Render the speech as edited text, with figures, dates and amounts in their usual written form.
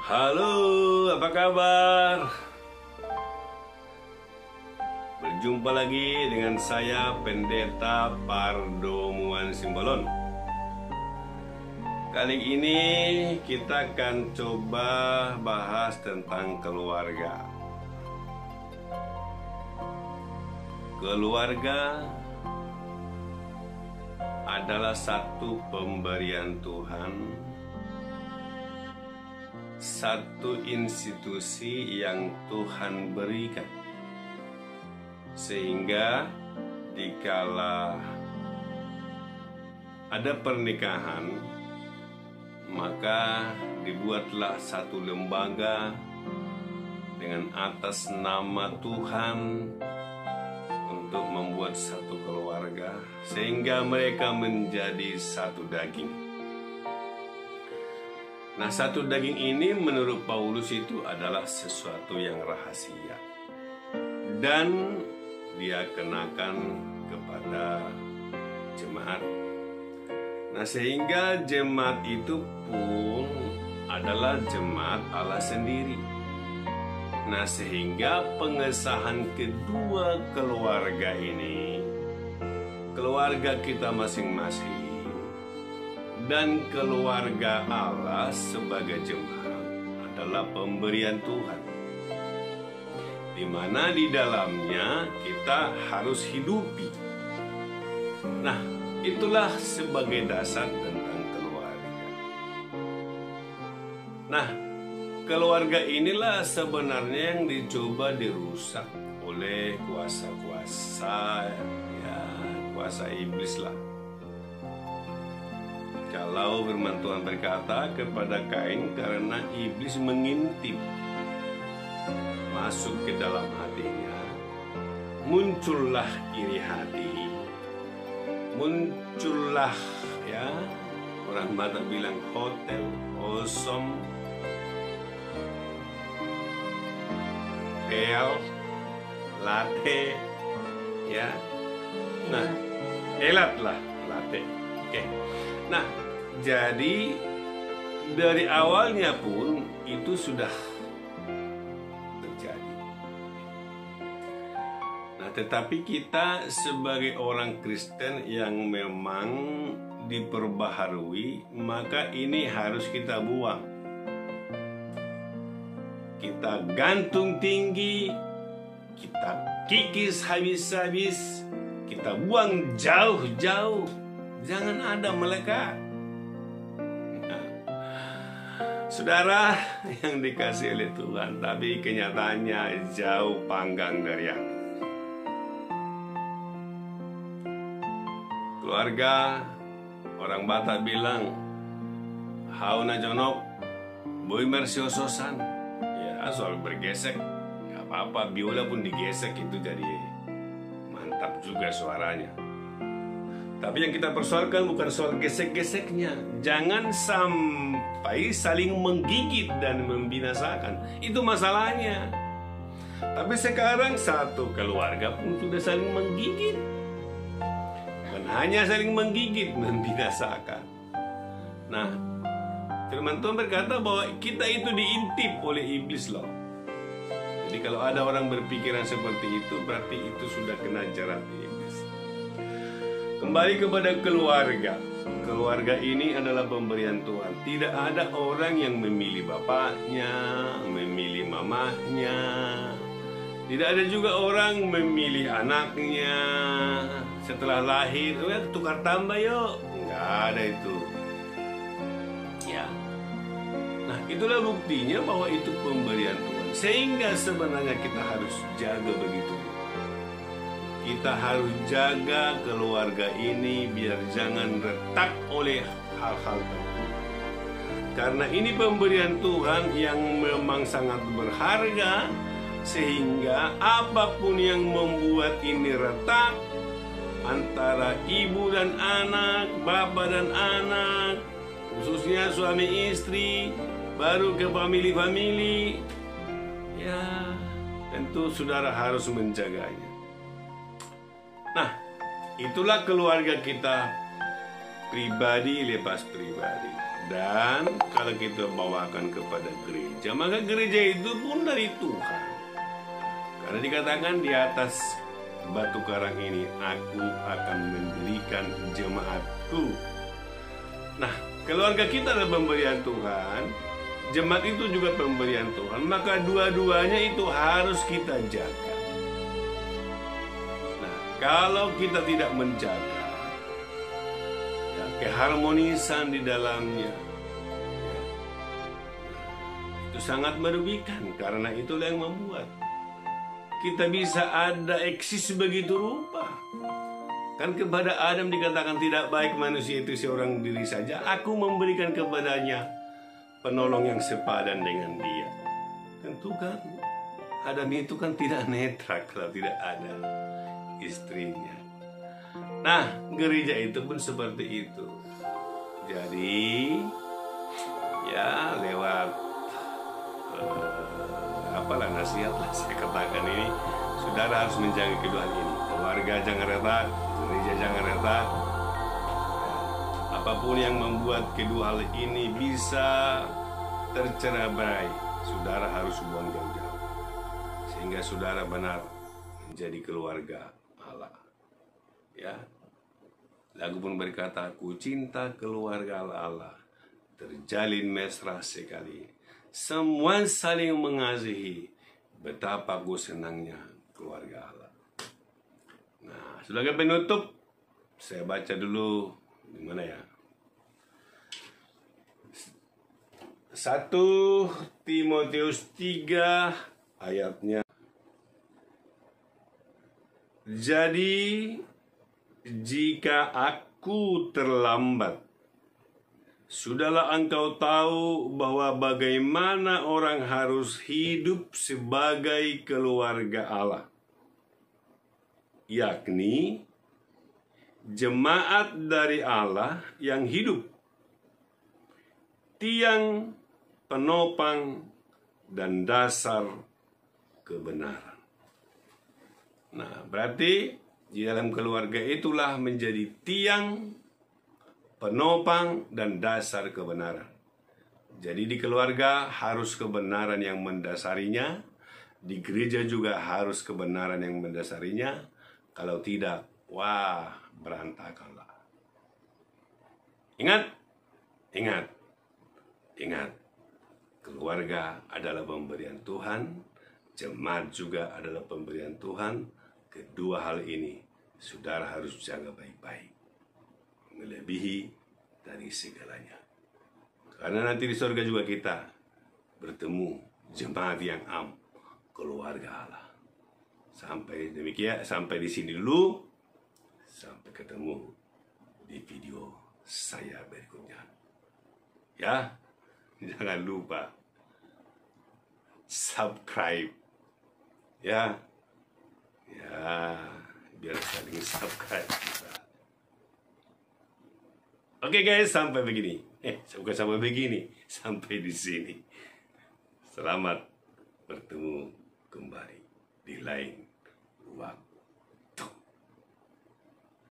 Halo, apa kabar? Berjumpa lagi dengan saya Pendeta Pardo Muan Simbolon. Kali ini kita akan coba bahas tentang keluarga. Keluarga adalah satu pemberian Tuhan, satu institusi yang Tuhan berikan, sehingga dikala ada pernikahan, maka dibuatlah satu lembaga dengan atas nama Tuhan untuk membuat satu keluarga, sehingga mereka menjadi satu daging. Nah, satu daging ini menurut Paulus itu adalah sesuatu yang rahasia, dan dia kenakan kepada jemaat. Nah, sehingga jemaat itu pun adalah jemaat Allah sendiri. Nah, sehingga pengesahan kedua keluarga ini, keluarga kita masing-masing dan keluarga Allah sebagai jemaat, adalah pemberian Tuhan, di mana di dalamnya kita harus hidupi. Nah, itulah sebagai dasar tentang keluarga. Nah, keluarga inilah sebenarnya yang dicoba dirusak oleh kuasa-kuasa, kuasa iblis lah. Kalau firman Tuhan berkata kepada Kain, karena iblis mengintip masuk ke dalam hatinya, muncullah iri hati, muncullah orang Batak bilang hotel, osom, pel, latte, nah, elatlah latte. Oke. Nah, jadi dari awalnya pun itu sudah terjadi. Nah, tetapi kita sebagai orang Kristen yang memang diperbaharui, maka ini harus kita buang. Kita gantung tinggi, kita kikis habis-habis, kita buang jauh-jauh, jangan ada melekat. Saudara yang dikasih oleh Tuhan, tapi kenyataannya jauh panggang dari aku. Keluarga, orang Batak bilang, hauna jonok, boy mersiososan. Ya, soal bergesek, gak apa-apa, biola pun digesek itu jadi mantap juga suaranya. Tapi yang kita persoalkan bukan soal gesek-geseknya. Jangan sampai saling menggigit dan membinasakan. Itu masalahnya. Tapi sekarang satu keluarga pun sudah saling menggigit. Bukan hanya saling menggigit, membinasakan. Nah, firman Tuhan berkata bahwa kita itu diintip oleh iblis loh. Jadi kalau ada orang berpikiran seperti itu, berarti itu sudah kena jerat iblis. Kembali kepada keluarga. Keluarga ini adalah pemberian Tuhan. Tidak ada orang yang memilih bapaknya, memilih mamahnya. Tidak ada juga orang memilih anaknya setelah lahir. Tukar tambah yuk. Nggak ada itu. Ya. Nah, itulah buktinya bahwa itu pemberian Tuhan. Sehingga sebenarnya kita harus jaga begitu. Kita harus jaga keluarga ini biar jangan retak oleh hal-hal tertentu. Karena ini pemberian Tuhan yang memang sangat berharga, sehingga apapun yang membuat ini retak antara ibu dan anak, bapak dan anak, khususnya suami istri, baru ke famili-famili, ya tentu saudara harus menjaganya. Nah, itulah keluarga kita, pribadi lepas pribadi. Dan kalau kita bawakan kepada gereja, maka gereja itu pun dari Tuhan. Karena dikatakan di atas batu karang ini, aku akan mendirikan jemaatku. Nah, keluarga kita adalah pemberian Tuhan, jemaat itu juga pemberian Tuhan, maka dua-duanya itu harus kita jaga. Nah, kalau kita tidak menjaga ya, keharmonisan di dalamnya, ya, itu sangat merugikan. Karena itulah yang membuat kita bisa ada eksis begitu rupa. Kan kepada Adam dikatakan tidak baik manusia itu seorang diri saja, aku memberikan kepadanya penolong yang sepadan dengan dia. Tentu kan Adam itu kan tidak netral kalau tidak ada istrinya. Nah, gereja itu pun seperti itu. Jadi ya lewat apalah nasihat lah saya katakan ini, saudara harus menjaga kedua hal ini. Keluarga jangan retak, gereja jangan retak. Apapun yang membuat kedua hal ini bisa tercerai-berai, saudara harus buang jauh-jauh, sehingga saudara benar menjadi keluarga Allah. Ya, lagu pun berkata, ku cinta keluarga Allah, terjalin mesra sekali, semua saling mengasihi, betapa ku senangnya keluarga Allah. Nah, sebagai penutup, saya baca dulu di mana ya? 1 Timotius 3 ayatnya. Jadi jika aku terlambat, sudahlah engkau tahu bahwa bagaimana orang harus hidup sebagai keluarga Allah, yakni jemaat dari Allah yang hidup, tiang penopang dan dasar kebenaran. Nah, berarti di dalam keluarga itulah menjadi tiang, penopang, dan dasar kebenaran. Jadi di keluarga harus kebenaran yang mendasarinya, di gereja juga harus kebenaran yang mendasarinya. Kalau tidak, wah, berantakanlah. Ingat, ingat, ingat. Keluarga adalah pemberian Tuhan, jemaat juga adalah pemberian Tuhan. Kedua hal ini saudara harus jaga baik-baik, melebihi dari segalanya. Karena nanti di surga juga kita bertemu jemaat yang keluarga Allah. Sampai demikian, sampai di sini dulu. Sampai ketemu di video saya berikutnya. Ya, jangan lupa subscribe. Ya, biar saling subscribe kita. Oke guys, sampai begini. Bukan sampai begini, sampai di sini. Selamat bertemu kembali di lain waktu.